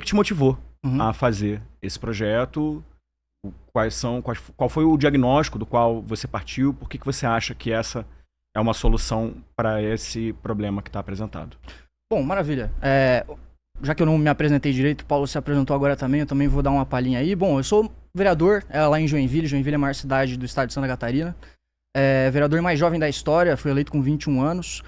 que te motivou a fazer esse projeto? Qual foi o diagnóstico do qual você partiu? Por que você acha que essa é uma solução para esse problema que está apresentado? Bom, maravilha. Já que eu não me apresentei direito, o Paulo se apresentou agora também, eu também vou dar uma palhinha aí. Bom, eu sou vereador lá em Joinville. Joinville é a maior cidade do estado de Santa Catarina. Vereador mais jovem da história, fui eleito com 21 anos.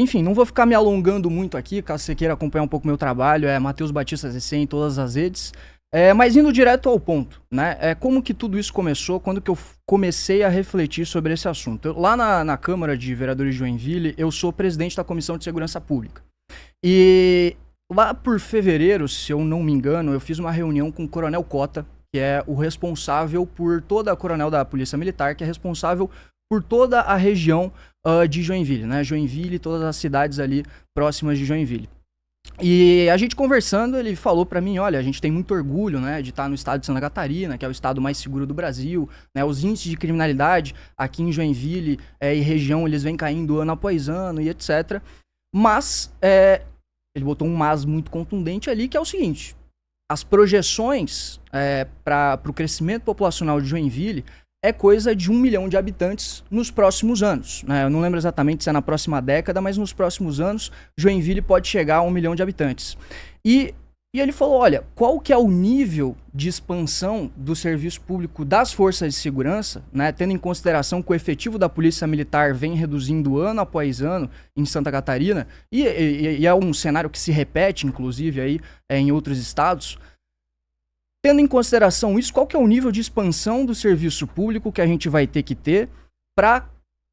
Enfim, não vou ficar me alongando muito aqui, caso você queira acompanhar um pouco meu trabalho, é Matheus Batista ZC em todas as redes. Mas indo direto ao ponto, né? Como que tudo isso começou, quando que eu comecei a refletir sobre esse assunto? Lá na Câmara de Vereadores de Joinville, eu sou presidente da Comissão de Segurança Pública. E lá por fevereiro, se eu não me engano, eu fiz uma reunião com o Coronel Cota, que é o responsável por toda a coronel da Polícia Militar, que é responsável por toda a região de Joinville, né? Joinville e todas as cidades ali próximas de Joinville. E a gente conversando, ele falou pra mim, olha, a gente tem muito orgulho, né, de estar no estado de Santa Catarina, que é o estado mais seguro do Brasil, né, os índices de criminalidade aqui em Joinville e região, eles vêm caindo ano após ano e etc. Mas, ele botou um mas muito contundente ali, que é o seguinte, as projeções para o crescimento populacional de Joinville é coisa de 1 milhão de habitantes nos próximos anos, né? Eu não lembro exatamente se é na próxima década, mas nos próximos anos, Joinville pode chegar a 1 milhão de habitantes. E ele falou, olha, qual que é o nível de expansão do serviço público das forças de segurança, né? Tendo em consideração que o efetivo da Polícia Militar vem reduzindo ano após ano em Santa Catarina, e é um cenário que se repete, inclusive, aí, em outros estados. Tendo em consideração isso, qual que é o nível de expansão do serviço público que a gente vai ter que ter para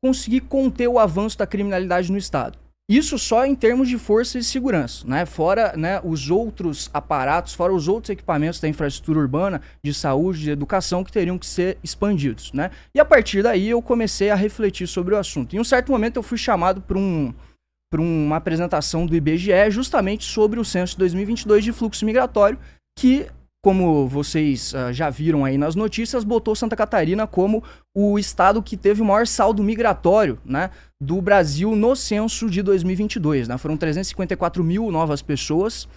conseguir conter o avanço da criminalidade no estado? Isso só em termos de forças de segurança, né? Fora, né, os outros aparatos, fora os outros equipamentos da infraestrutura urbana, de saúde, de educação, que teriam que ser expandidos, né? E a partir daí eu comecei a refletir sobre o assunto. Em um certo momento eu fui chamado para uma apresentação do IBGE justamente sobre o censo de 2022 de fluxo migratório, que, como vocês já viram aí nas notícias, botou Santa Catarina como o estado que teve o maior saldo migratório, né, do Brasil no censo de 2022. Né? Foram 354 mil novas pessoas,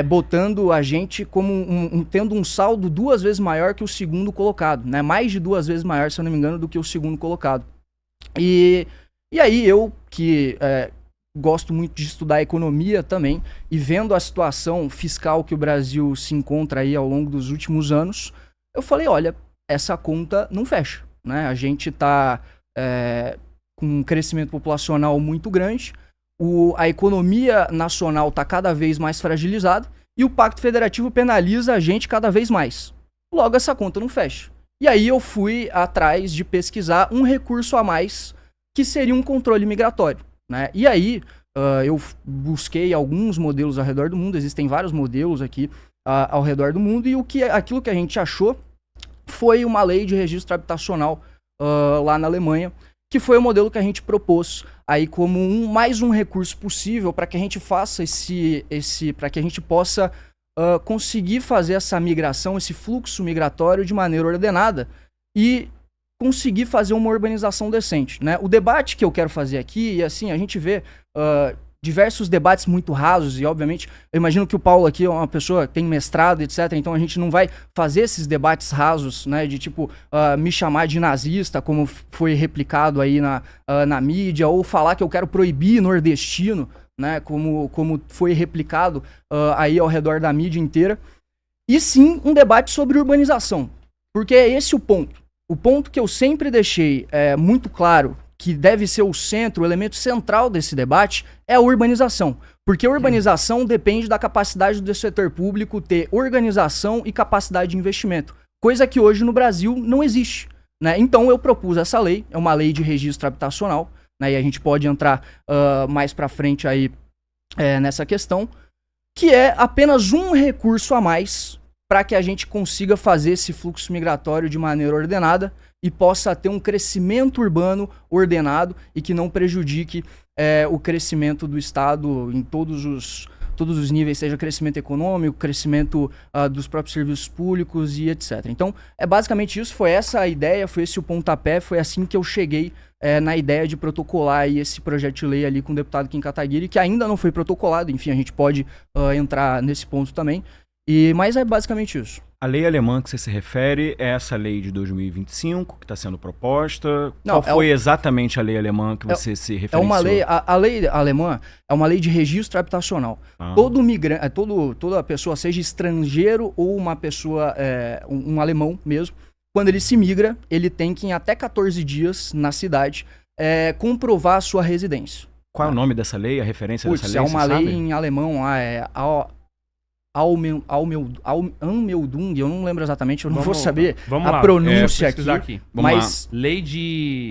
botando a gente como tendo um saldo 2 vezes maior que o segundo colocado. Né? Mais de 2 vezes maior, se eu não me engano, do que o segundo colocado. E aí eu, que gosto muito de estudar economia também, e vendo a situação fiscal que o Brasil se encontra aí ao longo dos últimos anos, eu falei, olha, essa conta não fecha, né? A gente tá com um crescimento populacional muito grande, a economia nacional tá cada vez mais fragilizada, e o Pacto Federativo penaliza a gente cada vez mais. Logo, essa conta não fecha. E aí eu fui atrás de pesquisar um recurso a mais, que seria um controle migratório. Né? E aí, eu busquei alguns modelos ao redor do mundo, existem vários modelos aqui ao redor do mundo, e aquilo que a gente achou foi uma lei de registro habitacional lá na Alemanha, que foi o modelo que a gente propôs aí como mais um recurso possível para que a gente faça para que a gente possa conseguir fazer essa migração, esse fluxo migratório de maneira ordenada e conseguir fazer uma urbanização decente, né? O debate que eu quero fazer aqui, e assim, a gente vê diversos debates muito rasos, e obviamente, eu imagino que o Paulo aqui é uma pessoa que tem mestrado, etc., então a gente não vai fazer esses debates rasos, né, de tipo, me chamar de nazista, como foi replicado aí na mídia, ou falar que eu quero proibir nordestino, né, como foi replicado aí ao redor da mídia inteira, e sim um debate sobre urbanização, porque é esse o ponto. O ponto que eu sempre deixei muito claro, que deve ser o centro, o elemento central desse debate, é a urbanização. Porque a urbanização depende da capacidade do setor público ter organização e capacidade de investimento. Coisa que hoje no Brasil não existe. Né? Então eu propus essa lei, é uma lei de registro habitacional, né? E a gente pode entrar mais pra frente aí nessa questão, que é apenas um recurso a mais para que a gente consiga fazer esse fluxo migratório de maneira ordenada e possa ter um crescimento urbano ordenado e que não prejudique o crescimento do Estado em todos os níveis, seja crescimento econômico, crescimento dos próprios serviços públicos e etc. Então, basicamente isso, foi essa a ideia, foi esse o pontapé, foi assim que eu cheguei na ideia de protocolar aí esse projeto de lei ali com o deputado Kim Kataguiri, que ainda não foi protocolado, enfim, a gente pode entrar nesse ponto também, mas é basicamente isso. A lei alemã que você se refere é essa lei de 2025 que está sendo proposta? Não, Qual foi exatamente a lei alemã que você se referenciou? É uma lei, a lei alemã é uma lei de registro habitacional. Todo migrante, toda pessoa, seja estrangeiro ou uma pessoa, um alemão mesmo, quando ele se migra, ele tem que em até 14 dias na cidade comprovar a sua residência. Qual é o nome dessa lei, a referência dessa lei? É uma lei em alemão lá, Anmeldung, eu não lembro exatamente, eu não vou saber a pronúncia aqui. Mas lei de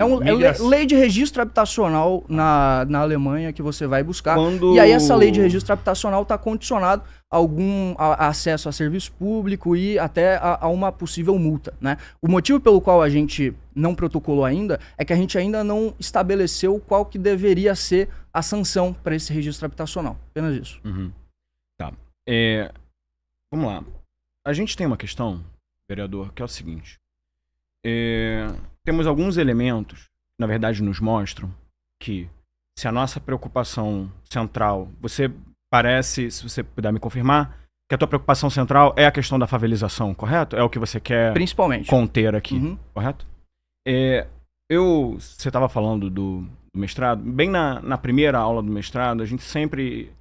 lei de registro habitacional na Alemanha que você vai buscar. E aí essa lei de registro habitacional está condicionado a algum acesso a serviço público e até a uma possível multa, né? O motivo pelo qual a gente não protocolou ainda é que a gente ainda não estabeleceu qual que deveria ser a sanção para esse registro habitacional. Apenas isso. Uhum. Tá. Vamos lá. A gente tem uma questão, vereador, que é o seguinte. Temos alguns elementos que, na verdade, nos mostram que se a nossa preocupação central... Você parece, se você puder me confirmar, que a tua preocupação central é a questão da favelização, correto? É o que você quer principalmente conter aqui, correto? Você estava falando do mestrado. Bem na primeira aula do mestrado, a gente sempre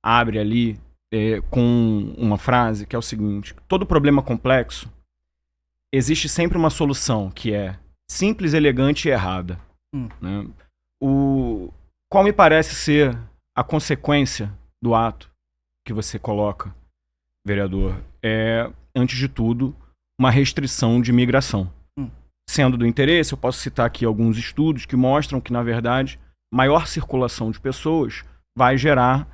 abre ali com uma frase que é o seguinte: todo problema complexo, existe sempre uma solução que é simples, elegante e errada. Né? Qual me parece ser a consequência do ato que você coloca, vereador, é, antes de tudo, uma restrição de migração. Sendo do interesse, eu posso citar aqui alguns estudos que mostram que, na verdade, maior circulação de pessoas vai gerar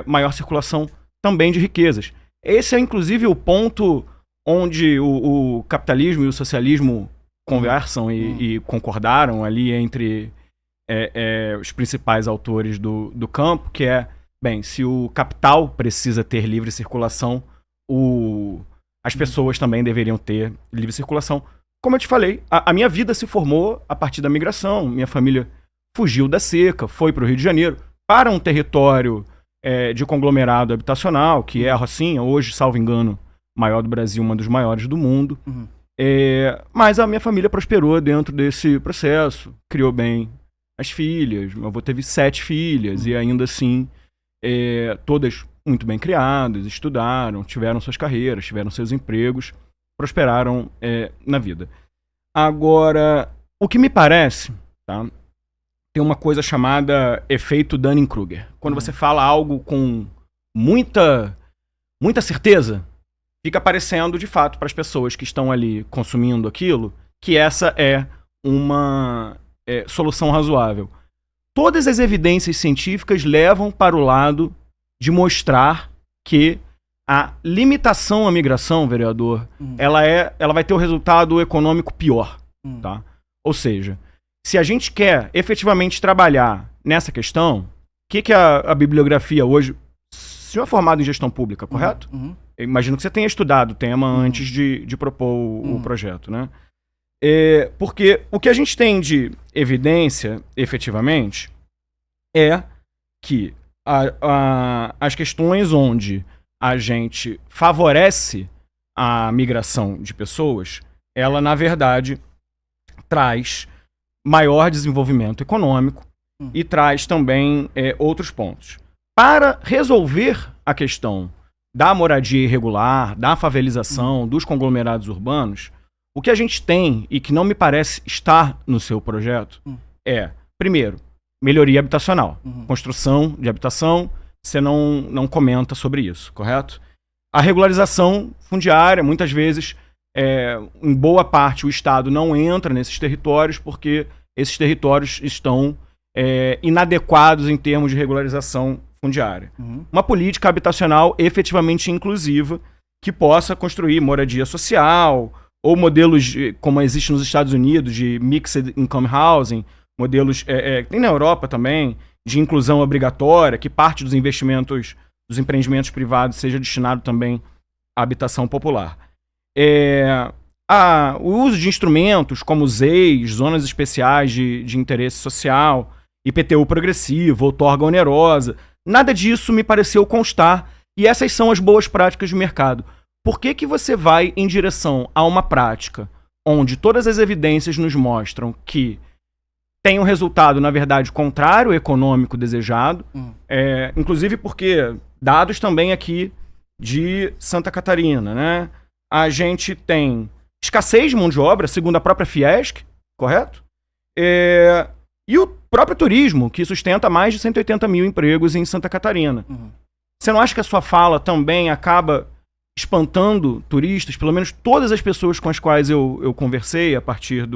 maior circulação também de riquezas. Esse é, inclusive, o ponto onde o capitalismo e o socialismo conversam e concordaram ali entre os principais autores do campo, que é, bem, se o capital precisa ter livre circulação, as pessoas também deveriam ter livre circulação. Como eu te falei, a minha vida se formou a partir da migração. Minha família fugiu da seca, foi para o Rio de Janeiro, para um território de conglomerado habitacional, que é a Rocinha, hoje, salvo engano, maior do Brasil, uma dos maiores do mundo. Mas a minha família prosperou dentro desse processo, criou bem as filhas. Meu avô teve 7 filhas e ainda assim, todas muito bem criadas, estudaram, tiveram suas carreiras, tiveram seus empregos, prosperaram na vida. Agora, o que me parece, tá? Tem uma coisa chamada efeito Dunning-Kruger. Quando você fala algo com muita certeza, fica parecendo, de fato, para as pessoas que estão ali consumindo aquilo, que essa é uma solução razoável. Todas as evidências científicas levam para o lado de mostrar que a limitação à migração, vereador, ela vai ter o resultado econômico pior. Tá? Ou seja, se a gente quer efetivamente trabalhar nessa questão, o que a bibliografia hoje... O senhor é formado em gestão pública, correto? Eu imagino que você tenha estudado o tema antes de propor o projeto, né? Porque o que a gente tem de evidência, efetivamente, é que as questões onde a gente favorece a migração de pessoas, ela, na verdade, traz maior desenvolvimento econômico e traz também outros pontos. Para resolver a questão da moradia irregular, da favelização, dos conglomerados urbanos, o que a gente tem e que não me parece estar no seu projeto é, primeiro, melhoria habitacional. Construção de habitação, você não comenta sobre isso, correto? A regularização fundiária, muitas vezes, em boa parte, o Estado não entra nesses territórios porque esses territórios estão inadequados em termos de regularização fundiária. Uma política habitacional efetivamente inclusiva que possa construir moradia social ou modelos como existe nos Estados Unidos de Mixed Income Housing, modelos tem na Europa também, de inclusão obrigatória, que parte dos investimentos, dos empreendimentos privados seja destinado também à habitação popular. o uso de instrumentos como ZEIs, zonas especiais de interesse social, IPTU progressivo, outorga onerosa, nada disso me pareceu constar, e essas são as boas práticas de mercado. Por que você vai em direção a uma prática onde todas as evidências nos mostram que tem um resultado, na verdade, contrário ao econômico desejado, inclusive porque dados também aqui de Santa Catarina, né? A gente tem escassez de mão de obra, segundo a própria Fiesc, correto? E o próprio turismo, que sustenta mais de 180 mil empregos em Santa Catarina. Você não acha que a sua fala também acaba espantando turistas, pelo menos todas as pessoas com as quais eu conversei a partir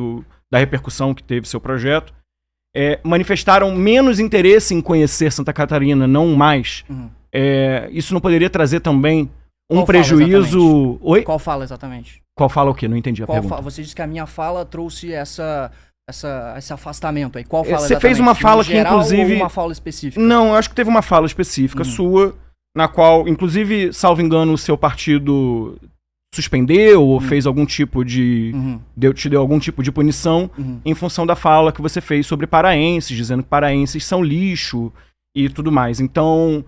da repercussão que teve seu projeto, manifestaram menos interesse em conhecer Santa Catarina, não mais. Isso não poderia trazer também um prejuízo... Oi? Qual fala exatamente? Qual fala o quê? Não entendi a pergunta. Você disse que a minha fala trouxe esse afastamento aí. Qual fala Você fez uma fala que, inclusive... ou uma fala específica? Não, eu acho que teve uma fala específica sua, na qual, inclusive, salvo engano, o seu partido suspendeu ou fez algum tipo de... te deu algum tipo de punição em função da fala que você fez sobre paraenses, dizendo que paraenses são lixo e tudo mais. Então...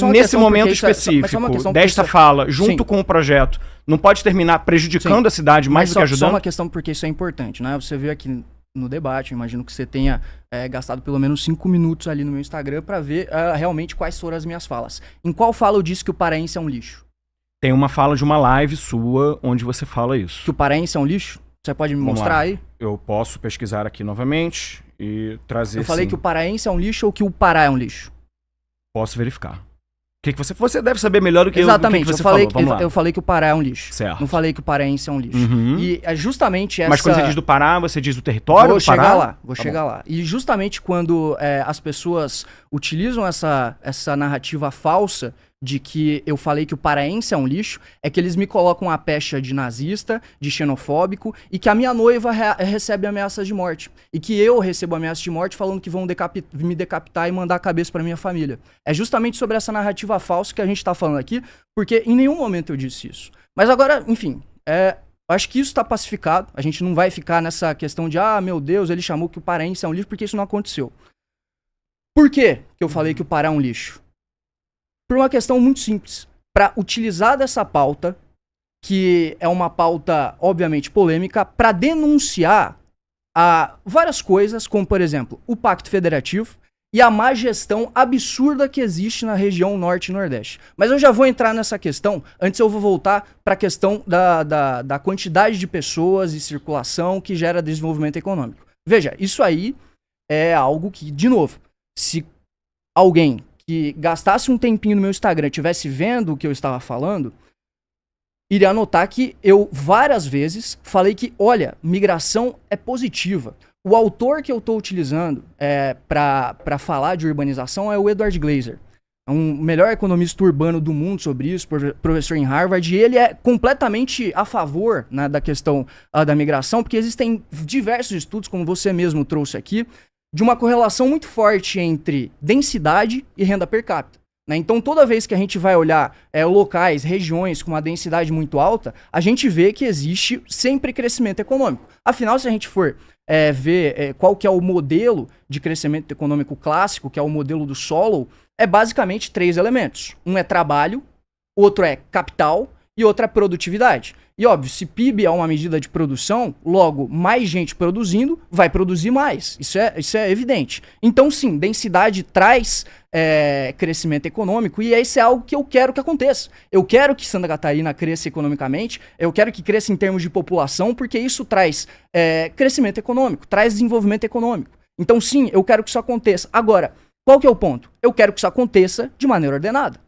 nesse momento específico desta fala, junto com o projeto, não pode terminar prejudicando a cidade mais do que ajudando? Só uma questão, porque isso é importante, né? Você veio aqui no debate, eu imagino que você tenha gastado pelo menos 5 minutos ali no meu Instagram pra ver realmente quais foram as minhas falas. Em qual fala eu disse que o paraense é um lixo? Tem uma fala de uma live sua onde você fala isso. Que o paraense é um lixo? Você pode me mostrar aí? Eu posso pesquisar aqui novamente e trazer. Eu falei que o paraense é um lixo ou que o Pará é um lixo? Posso verificar. O que você deve saber melhor do que exatamente, eu, do que você falou. Eu falei que o Pará é um lixo. Certo. Não falei que o paraense é um lixo. E é justamente essa... Mas quando você diz do Pará, você diz do território do Pará? Vou chegar lá. E justamente quando as pessoas utilizam essa narrativa falsa de que eu falei que o paraense é um lixo, é que eles me colocam a pecha de nazista, de xenofóbico, e que a minha noiva recebe ameaças de morte. E que eu recebo ameaças de morte falando que vão me decapitar e mandar a cabeça pra minha família. É justamente sobre essa narrativa falsa que a gente tá falando aqui, porque em nenhum momento eu disse isso. Mas agora, enfim, acho que isso tá pacificado. A gente não vai ficar nessa questão de, meu Deus, ele chamou que o paraense é um lixo, porque isso não aconteceu. Por que eu falei que o Pará é um lixo? Por uma questão muito simples. Para utilizar dessa pauta, que é uma pauta, obviamente, polêmica, para denunciar várias coisas, como, por exemplo, o Pacto Federativo e a má gestão absurda que existe na região Norte e Nordeste. Mas eu já vou entrar nessa questão, antes eu vou voltar para a questão da quantidade de pessoas e circulação que gera desenvolvimento econômico. Veja, isso aí é algo que, de novo, se alguém que gastasse um tempinho no meu Instagram, estivesse vendo o que eu estava falando, iria notar que eu várias vezes falei que, olha, migração é positiva. O autor que eu estou utilizando para falar de urbanização é o Edward Glaeser. É um melhor economista urbano do mundo sobre isso, professor em Harvard, e ele é completamente a favor, né, da questão da migração, porque existem diversos estudos, como você mesmo trouxe aqui, de uma correlação muito forte entre densidade e renda per capita. Né? Então, toda vez que a gente vai olhar locais, regiões com uma densidade muito alta, a gente vê que existe sempre crescimento econômico. Afinal, se a gente for ver qual que é o modelo de crescimento econômico clássico, que é o modelo do Solow, é basicamente 3 elementos. Um é trabalho, outro é capital e outro é produtividade. E óbvio, se PIB é uma medida de produção, logo, mais gente produzindo vai produzir mais. Isso é evidente. Então, sim, densidade traz crescimento econômico e isso é algo que eu quero que aconteça. Eu quero que Santa Catarina cresça economicamente, eu quero que cresça em termos de população, porque isso traz crescimento econômico, traz desenvolvimento econômico. Então, sim, eu quero que isso aconteça. Agora, qual que é o ponto? Eu quero que isso aconteça de maneira ordenada.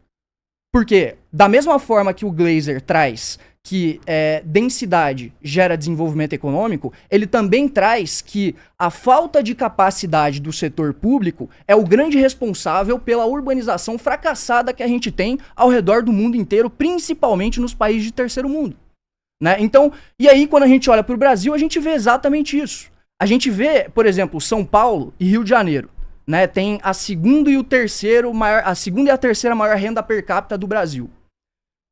Porque, da mesma forma que o Glaeser traz que densidade gera desenvolvimento econômico, ele também traz que a falta de capacidade do setor público é o grande responsável pela urbanização fracassada que a gente tem ao redor do mundo inteiro, principalmente nos países de terceiro mundo. Né? Então, e aí quando a gente olha para o Brasil, a gente vê exatamente isso. A gente vê, por exemplo, São Paulo e Rio de Janeiro. Né, tem a segunda e a terceira maior renda per capita do Brasil.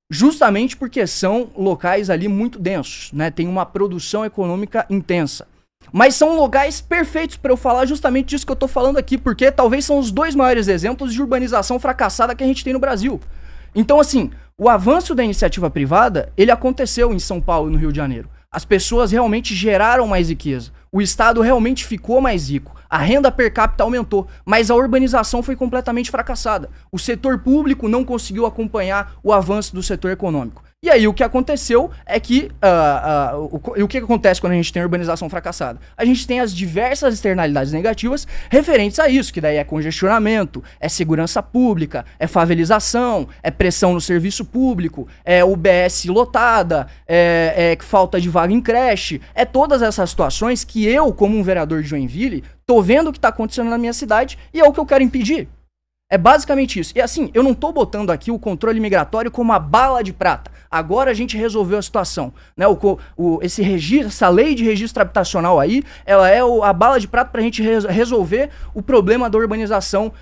justamente porque são locais ali muito densos, né? Tem uma produção econômica intensa. Mas são locais perfeitos para eu falar justamente disso que eu tô falando aqui, porque talvez são os 2 maiores exemplos de urbanização fracassada que a gente tem no Brasil. Então, assim, o avanço da iniciativa privada, ele aconteceu em São Paulo e no Rio de Janeiro. As pessoas realmente geraram mais riqueza. O Estado realmente ficou mais rico. A renda per capita aumentou, mas a urbanização foi completamente fracassada. O setor público não conseguiu acompanhar o avanço do setor econômico. E aí o que aconteceu é que... o que acontece quando a gente tem urbanização fracassada? A gente tem as diversas externalidades negativas referentes a isso, que daí é congestionamento, é segurança pública, é favelização, é pressão no serviço público, é UBS lotada, é falta de vaga em creche, é todas essas situações que eu, como um vereador de Joinville, tô vendo o que tá acontecendo na minha cidade e é o que eu quero impedir. É basicamente isso. E assim, eu não tô botando aqui o controle migratório como a bala de prata. Agora a gente resolveu a situação. Né? Esse registro, essa lei de registro habitacional aí, ela é a bala de prata pra gente resolver o problema da urbanização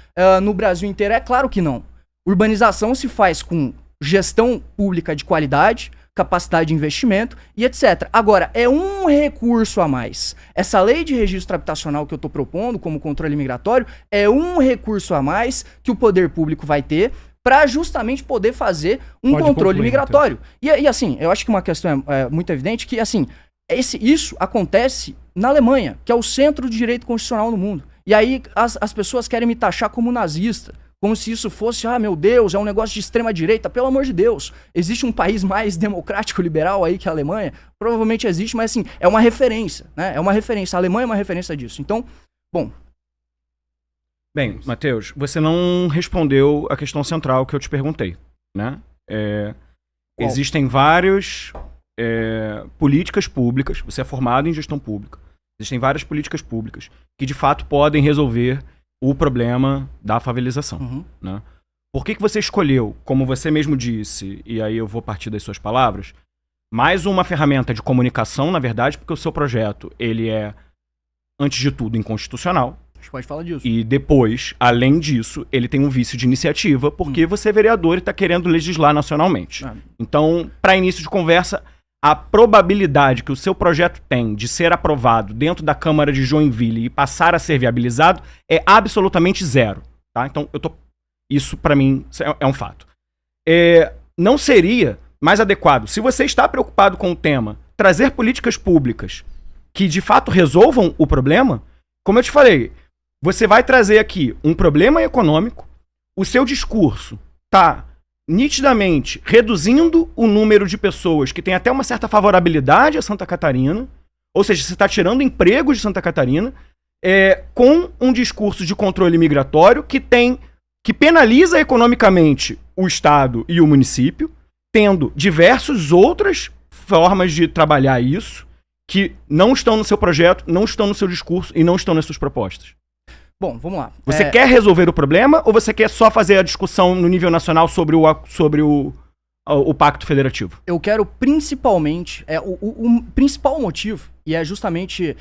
no Brasil inteiro. É claro que não. Urbanização se faz com gestão pública de qualidade, capacidade de investimento e etc. Agora, é um recurso a mais. Essa lei de registro habitacional que eu estou propondo como controle migratório é um recurso a mais que o poder público vai ter para justamente poder fazer um controle migratório. E assim, eu acho que uma questão é muito evidente que assim, isso acontece na Alemanha, que é o centro de direito constitucional no mundo. E aí as pessoas querem me taxar como nazista. Como se isso fosse, meu Deus, é um negócio de extrema direita. Pelo amor de Deus, existe um país mais democrático, liberal aí que a Alemanha? Provavelmente existe, mas assim, é uma referência, né? É uma referência. A Alemanha é uma referência disso. Então, bom. Bem, Matheus, você não respondeu a questão central que eu te perguntei, né? Existem várias políticas públicas, você é formado em gestão pública, existem várias políticas públicas que de fato podem resolver o problema da favelização, né? Por que você escolheu, como você mesmo disse, e aí eu vou partir das suas palavras, mais uma ferramenta de comunicação, na verdade, porque o seu projeto, ele é, antes de tudo, inconstitucional. A gente pode falar disso. E depois, além disso, ele tem um vício de iniciativa, porque você é vereador e está querendo legislar nacionalmente. Então, para início de conversa, a probabilidade que o seu projeto tem de ser aprovado dentro da Câmara de Joinville e passar a ser viabilizado é absolutamente zero. Tá? Então, isso para mim é um fato. Não seria mais adequado, se você está preocupado com o tema, trazer políticas públicas que de fato resolvam o problema? Como eu te falei, você vai trazer aqui um problema econômico, o seu discurso tá nitidamente reduzindo o número de pessoas que têm até uma certa favorabilidade a Santa Catarina, ou seja, você está tirando empregos de Santa Catarina, com um discurso de controle migratório que penaliza economicamente o Estado e o município, tendo diversas outras formas de trabalhar isso, que não estão no seu projeto, não estão no seu discurso e não estão nas suas propostas. Bom, vamos lá. Você quer resolver o problema ou você quer só fazer a discussão no nível nacional sobre o Pacto Federativo? Eu quero principalmente, o principal motivo, e é justamente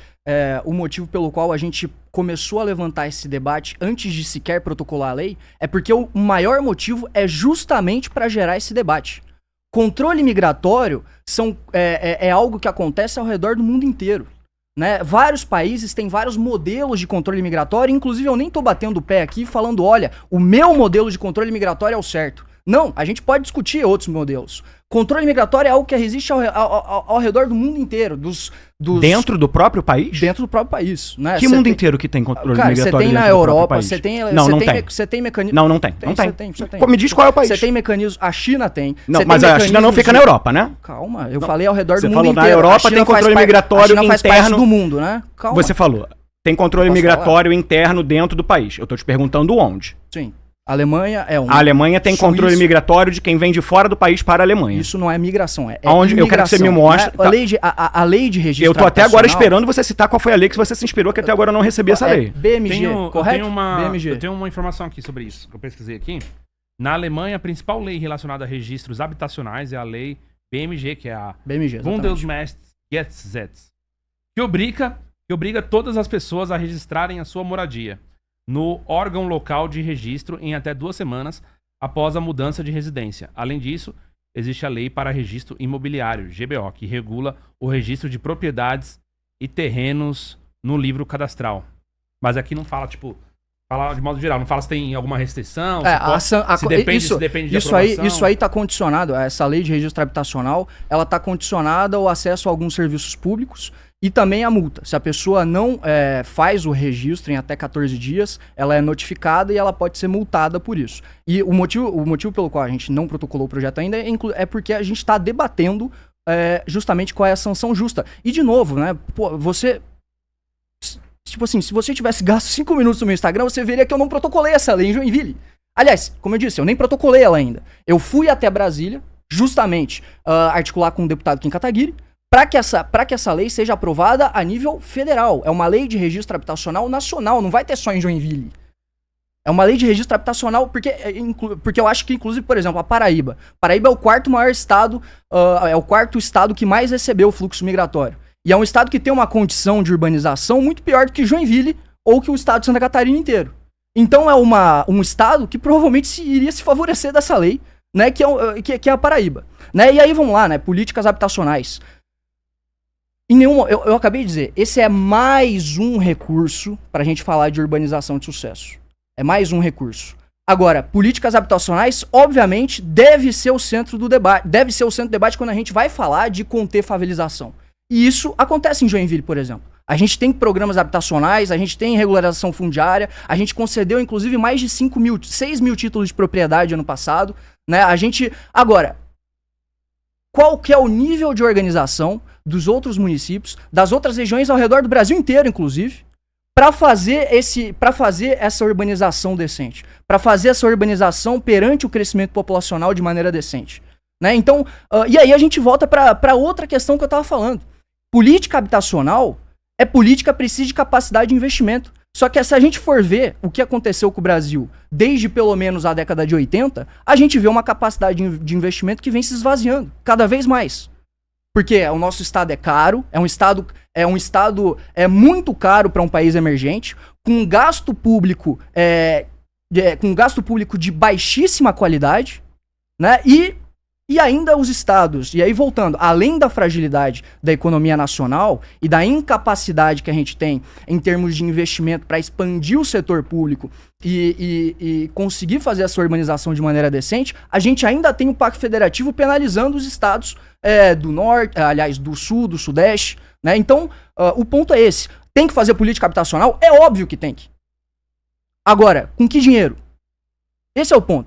o motivo pelo qual a gente começou a levantar esse debate antes de sequer protocolar a lei, é porque o maior motivo é justamente para gerar esse debate. Controle migratório é algo que acontece ao redor do mundo inteiro. Né? Vários países têm vários modelos de controle migratório, inclusive eu nem tô batendo o pé aqui falando, olha, o meu modelo de controle migratório é o certo. Não, a gente pode discutir outros modelos. Controle migratório é algo que existe ao redor do mundo inteiro. Dentro do próprio país? Dentro do próprio país. Né? Que mundo inteiro que tem controle migratório? Você tem na Europa, você tem... Você tem mecanismo... Não tem. Você tem. Me diz qual é o país. Você tem mecanismos... A China tem. Não, mas a China não fica na Europa, né? Calma, eu falei ao redor do mundo inteiro. Na Europa tem controle migratório interno... A China faz parte do mundo, né? Calma. Você falou, tem controle migratório interno dentro do país. Eu tô te perguntando onde. Sim. A Alemanha é um. A Alemanha tem controle migratório de quem vem de fora do país para a Alemanha. Isso não é migração, Onde eu quero que você me mostre. Né? A lei de registro. Eu tô até agora esperando você citar qual foi a lei que você se inspirou, que até agora eu não recebi essa lei. BMG, correto? Eu tenho uma informação aqui sobre isso, que eu pesquisei aqui. Na Alemanha, a principal lei relacionada a registros habitacionais é a lei BMG, que é a Bundesmessgesetz, que obriga todas as pessoas a registrarem a sua moradia no órgão local de registro em até 2 semanas após a mudança de residência. Além disso, existe a Lei para Registro Imobiliário, GBO, que regula o registro de propriedades e terrenos no livro cadastral. Mas aqui não fala, tipo, fala de modo geral, não fala se tem alguma restrição, se depende de aprovação. Isso aí tá condicionado, essa lei de registro habitacional, ela tá condicionada ao acesso a alguns serviços públicos e também a multa. Se a pessoa não faz o registro em até 14 dias, ela é notificada e ela pode ser multada por isso. E o motivo pelo qual a gente não protocolou o projeto ainda é porque a gente está debatendo justamente qual é a sanção justa. E de novo, né, pô, você... Tipo assim, se você tivesse gasto 5 minutos no meu Instagram, você veria que eu não protocolei essa lei em Joinville. Aliás, como eu disse, eu nem protocolei ela ainda. Eu fui até Brasília, justamente, articular com o deputado Kim Kataguiri, para que essa lei seja aprovada a nível federal. É uma lei de registro habitacional nacional, não vai ter só em Joinville. É uma lei de registro habitacional, porque eu acho que, inclusive, por exemplo, a Paraíba. Paraíba é o quarto maior estado, é o quarto estado que mais recebeu o fluxo migratório. E é um estado que tem uma condição de urbanização muito pior do que Joinville ou que o estado de Santa Catarina inteiro. Então é um estado que provavelmente iria se favorecer dessa lei, né, que é a Paraíba. Né? E aí vamos lá, né, políticas habitacionais. Eu acabei de dizer, esse é mais um recurso para a gente falar de urbanização de sucesso. É mais um recurso. Agora, políticas habitacionais, obviamente, deve ser o centro do debate quando a gente vai falar de conter favelização. E isso acontece em Joinville, por exemplo. A gente tem programas habitacionais, a gente tem regularização fundiária, a gente concedeu, inclusive, mais de 6 mil títulos de propriedade ano passado, né? Agora, qual que é o nível de organização dos outros municípios, das outras regiões ao redor do Brasil inteiro, inclusive, para fazer essa urbanização decente, para fazer essa urbanização perante o crescimento populacional de maneira decente, né? Então, e aí a gente volta para outra questão que eu estava falando. Política habitacional precisa de capacidade de investimento. Só que se a gente for ver o que aconteceu com o Brasil desde pelo menos a década de 80, a gente vê uma capacidade de investimento que vem se esvaziando cada vez mais. Porque o nosso estado é caro, é um estado muito caro para um país emergente, com gasto público de baixíssima qualidade, né? E ainda os estados, e aí voltando, além da fragilidade da economia nacional e da incapacidade que a gente tem em termos de investimento para expandir o setor público e conseguir fazer essa urbanização de maneira decente, a gente ainda tem o Pacto Federativo penalizando os estados do norte, aliás, do sul, do sudeste, né? Então, o ponto é esse. Tem que fazer política habitacional? É óbvio que tem que. Agora, com que dinheiro? Esse é o ponto.